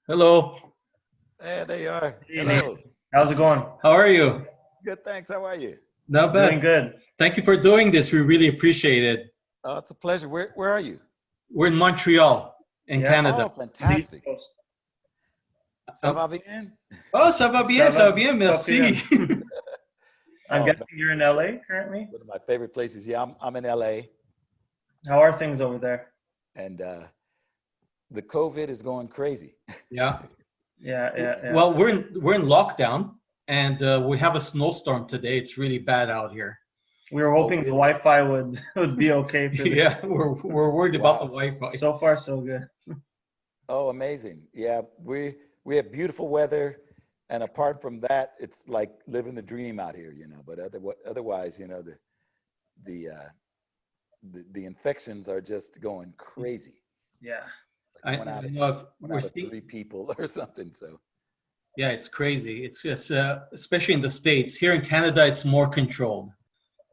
Hello. There you are. Hey, Nate. Hello. How's it going? How are you? Good, thanks. How are you? Not Doing bad. good. Thank you for doing this. We really appreciate it. Oh, it's a pleasure. Where are you? We're in Montreal, in Yeah. Canada. Oh, fantastic. On the East Ça va bien? Oh, ça va bien, Ça ça va va bien, bien. merci. I'm Oh, guessing you're in LA currently. one of my favorite places. Yeah, I'm in LA, How are things over there? and the COVID is going crazy. Yeah. Yeah. Well, we're in lockdown, and we have a snowstorm today. It's really bad out here. We were hoping the really? Wi-Fi would be okay for this. Yeah, we're worried about the Wow. Wi-Fi. So far, so good. Oh, amazing. Yeah, we have beautiful weather, and apart from that, it's like living the dream out here, But otherwise, the uh, the infections are just going crazy. Yeah. Like I one out of know one we're out of seeing, 3 people or something. So. yeah, it's crazy. It's just especially in the States. Here in Canada, it's more controlled.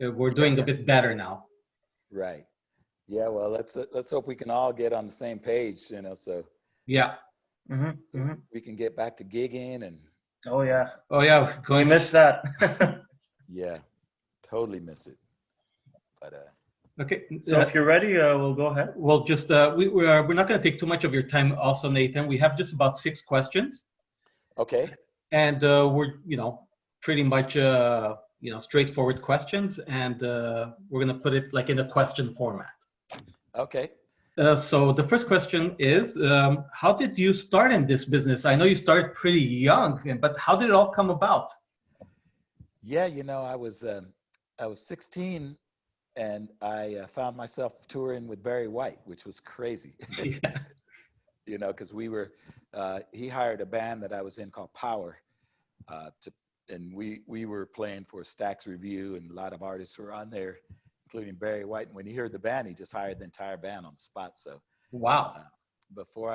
We're doing a bit better now. Right. Yeah. Well, let's hope we can all get on the same page, so Yeah. we can get back to gigging and Oh yeah. Oh yeah, we're We going to missed that. yeah, totally miss it. But Okay. So if you're ready, we'll go ahead. Well, just we're not going to take too much of your time. Also, Nathan, we have just about 6 questions, okay. and we're pretty much straightforward questions, and we're going to put it like in a question format. Okay. So the first question is, how did you start in this business? I know you started pretty young, but how did it all come about? Yeah, I was 16 and I found myself touring with Barry White, which was crazy. Yeah. Because he hired a band that I was in called Power, and we were playing for Stax Review, and a lot of artists were on there, including Barry White. And when he heard the band, he just hired the entire band on the spot. So Wow. before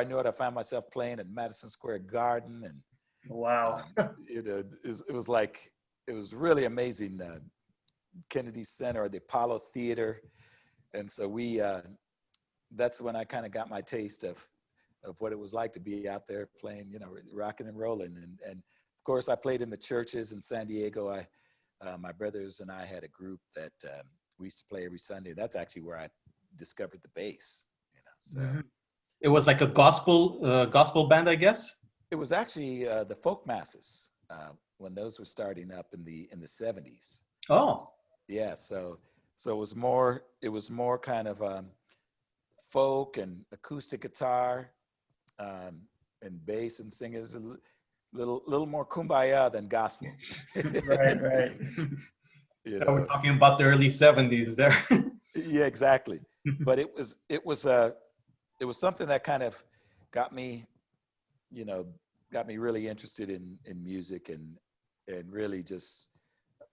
I knew it, I found myself playing at Madison Square Garden, and Wow. it was really amazing. Kennedy Center or the Apollo Theater, and so that's when I kind of got my taste of what it was like to be out there playing, rocking and rolling, and of course I played in the churches in San Diego. My brothers and I had a group that we used to play every Sunday. That's actually where I discovered the bass. So It was like a gospel band, I guess. it was actually the folk masses when those were starting up in the 70s. Oh. Yeah, so it was more kind of folk and acoustic guitar and bass and singers, a little more kumbaya than gospel. Right. We're talking about the early 70s there. Yeah, exactly. But it was something that kind of got me really interested in music and really just.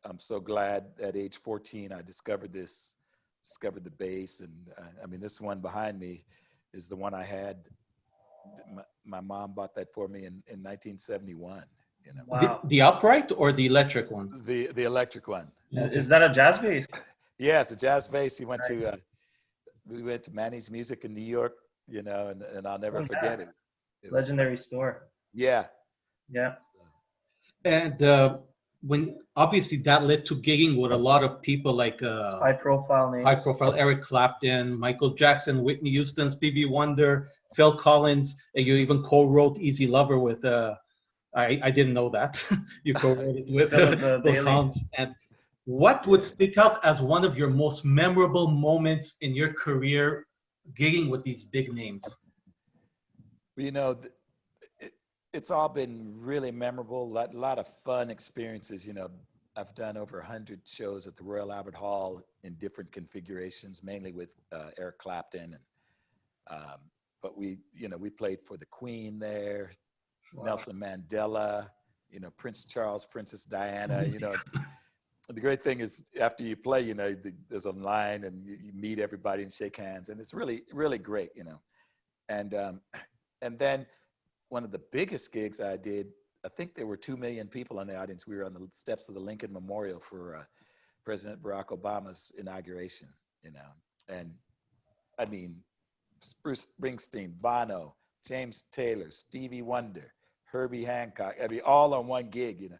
I'm so glad at age 14 I discovered the bass, and I mean this one behind me is the one I had. My mom bought that for me in 1971. Wow. The upright or the electric one? The electric one. Is that a jazz bass? Yeah, it's a jazz bass. We went to Manny's Music in New York, and I'll never forget it. Legendary store. Yeah. Yeah. And when obviously that led to gigging with a lot of people like High profile names. high profile Eric Clapton, Michael Jackson, Whitney Houston, Stevie Wonder, Phil Collins, and you even co-wrote Easy Lover with I didn't know that. You co-wrote it with Philip Phil Bailey. Collins. And what would stick out as one of your most memorable moments in your career gigging with these big names? It's all been really memorable. A lot of fun experiences. I've done over 100 shows at the Royal Albert Hall in different configurations, mainly with Eric Clapton, but we played for the Queen there, Wow. Nelson Mandela, Prince Charles, Princess Diana. The great thing is after you play, there's a line and you meet everybody and shake hands, and it's really, really great, and then one of the biggest gigs I did, I think there were 2 million people in the audience. We were on the steps of the Lincoln Memorial for President Barack Obama's inauguration, and I mean, Bruce Springsteen, Bono, James Taylor, Stevie Wonder, Herbie Hancock. I mean, all on one gig, you know.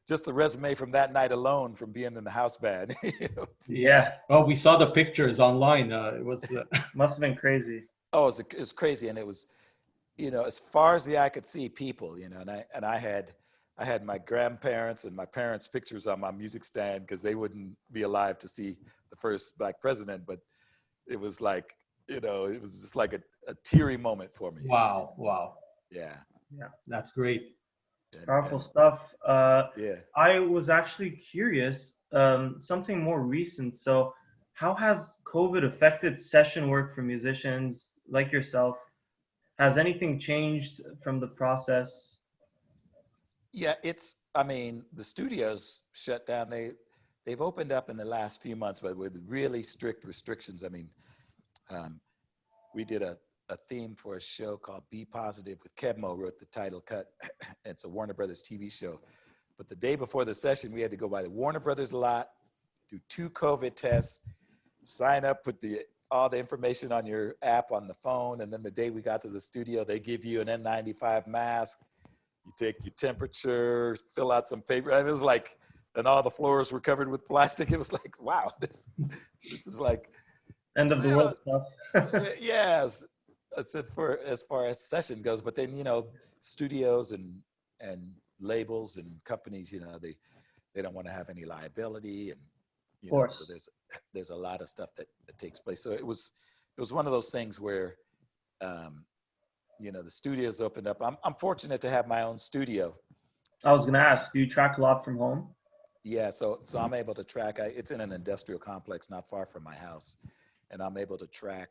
Just the resume from that night alone from being in the house band. You know? Yeah. Oh, we saw the pictures online. It was. Must have been crazy. Oh, it was crazy, and it was, you know, as far as the eye could see, people, you know, and I had my grandparents and my parents' pictures on my music stand because they wouldn't be alive to see the first black president, but it was like, you know, it was just like a teary moment for me. Wow! Wow! Yeah. Yeah. That's great. Powerful stuff. Yeah. I was actually curious, something more recent. So, how has COVID affected session work for musicians like yourself? Has anything changed from the process? Yeah, I mean, the studios shut down. They've opened up in the last few months, but with really strict restrictions. I mean, we did a theme for a show called Be Positive with Kevmo, wrote the title cut. It's a Warner Brothers TV show. But the day before the session, we had to go by the Warner Brothers lot, do 2 COVID tests, sign up, put all the information on your app on the phone. And then the day we got to the studio, they give you an N95 mask. You take your temperature, fill out some paper. And it was like, and all the floors were covered with plastic. It was like, wow, this is like. End of the world stuff. Yes. I said as far as session goes, but then, you know, studios and labels and companies, you know, they don't want to have any liability, and you know, so there's a lot of stuff that takes place. So it was one of those things where, you know, the studios opened up. I'm fortunate to have my own studio. I was gonna ask, do you track a lot from home? Yeah, so I'm able to track. It's in an industrial complex not far from my house, and I'm able to track.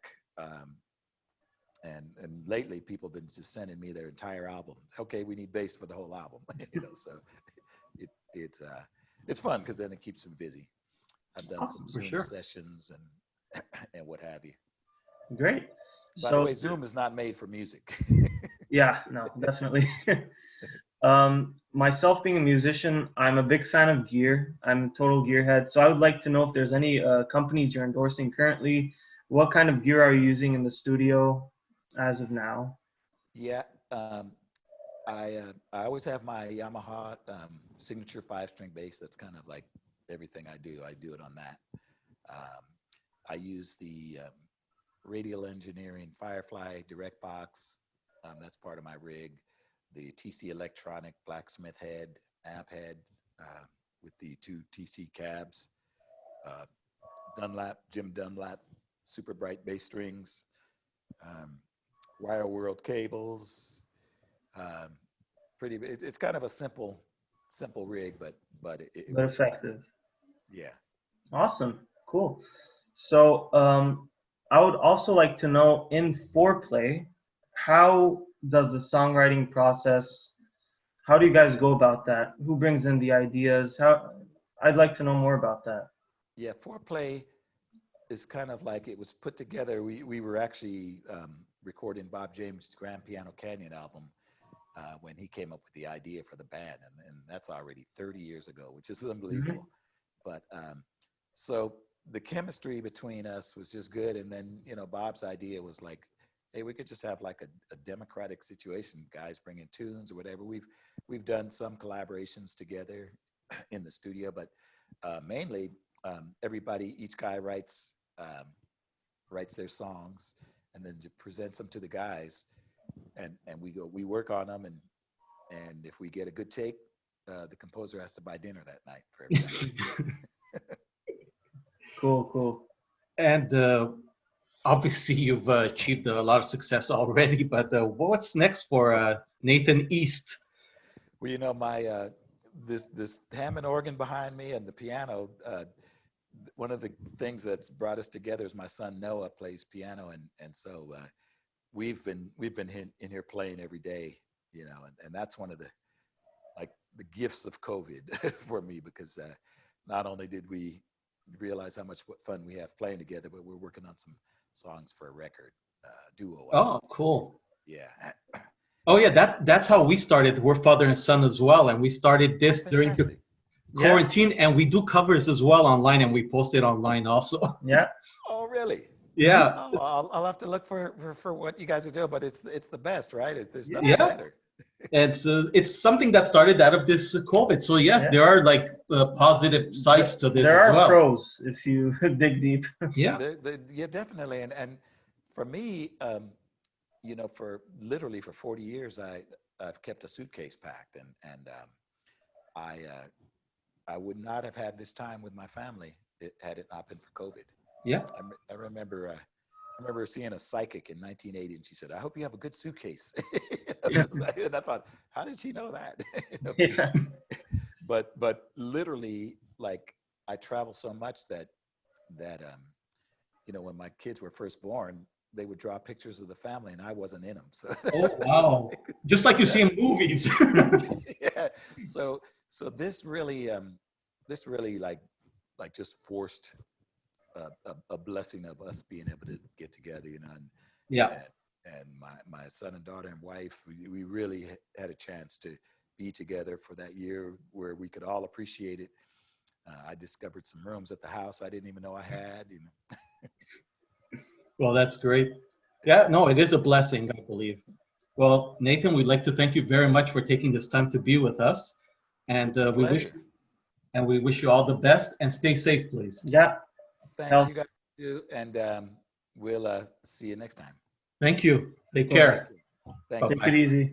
And lately, people have been just sending me their entire album. Okay, we need bass for the whole album. You know, so it's fun because then it keeps me busy. I've done some Zoom sessions and what have you. Great. By the way, Zoom is not made for music. Yeah, no, definitely. Myself being a musician, I'm a big fan of gear. I'm a total gearhead. So I would like to know if there's any companies you're endorsing currently. What kind of gear are you using in the studio as of now? Yeah, I always have my Yamaha signature 5-string bass. That's kind of like everything I do it on that. I use the Radial Engineering Firefly Direct Box. That's part of my rig. The TC Electronic Blacksmith head, amp head with the 2 TC cabs. Jim Dunlap super bright bass strings. Wire World cables. It's kind of a simple rig, but it effective. Yeah. Awesome. Cool. So I would also like to know, in Foreplay, how does the songwriting process, how do you guys go about that? Who brings in the ideas? I'd like to know more about that. Yeah, Foreplay is kind of like, it was put together. We were actually recording Bob James' Grand Piano Canyon album when he came up with the idea for the band, and that's already 30 years ago, which is unbelievable. Mm-hmm. But so the chemistry between us was just good, and then, you know, Bob's idea was like, hey, we could just have like a democratic situation, guys bring in tunes or whatever. We've done some collaborations together in the studio, but mainly each guy writes their songs and then presents them to the guys, and we work on them, and if we get a good take, the composer has to buy dinner that night for everybody. Cool. And obviously you've achieved a lot of success already, but what's next for Nathan East? Well, you know, my this Hammond organ behind me and the piano, one of the things that's brought us together is my son Noah plays piano, and so we've been in here playing every day, you know, and that's one of the gifts of COVID for me, because not only did we realize how much fun we have playing together, but we're working on some songs for a record duo. Oh, cool. Yeah. Oh yeah, that's how we started. We're father and son as well, and we started this during the quarantine, and we do covers as well online, and we post it online also. Yeah. Oh, really? Yeah, Oh, I'll have to look for what you guys are doing, but it's the best, right? There's nothing Yeah. better. it's something that started out of this COVID. So yes, Yeah. there are like positive sides to this There as are well. pros if you dig deep. Yeah. Yeah, definitely. And for me, you know, for literally for 40 years, I've kept a suitcase packed, and I would not have had this time with my family had it not been for COVID. Yeah. I remember seeing a psychic in 1980, and she said, "I hope you have a good suitcase." And I thought, how did she know that? You know? Yeah. But literally, like, I travel so much that you know, when my kids were first born, they would draw pictures of the family, and I wasn't in them. So Oh wow! Just like you see in movies. yeah. So this really like just forced a blessing of us being able to get together, you know, Yeah. and my son and daughter and wife, we really had a chance to be together for that year where we could all appreciate it. I discovered some rooms at the house I didn't even know I had, you know. Well, that's great. Yeah, no, it is a blessing, I believe. Well, Nathan, we'd like to thank you very much for taking this time to be with us, and It's a pleasure. we wish you all the best, and stay safe, please. Yeah. Thanks, you guys too, and we'll see you next time. Thank you. Take Of course. care. Thanks. Take it easy.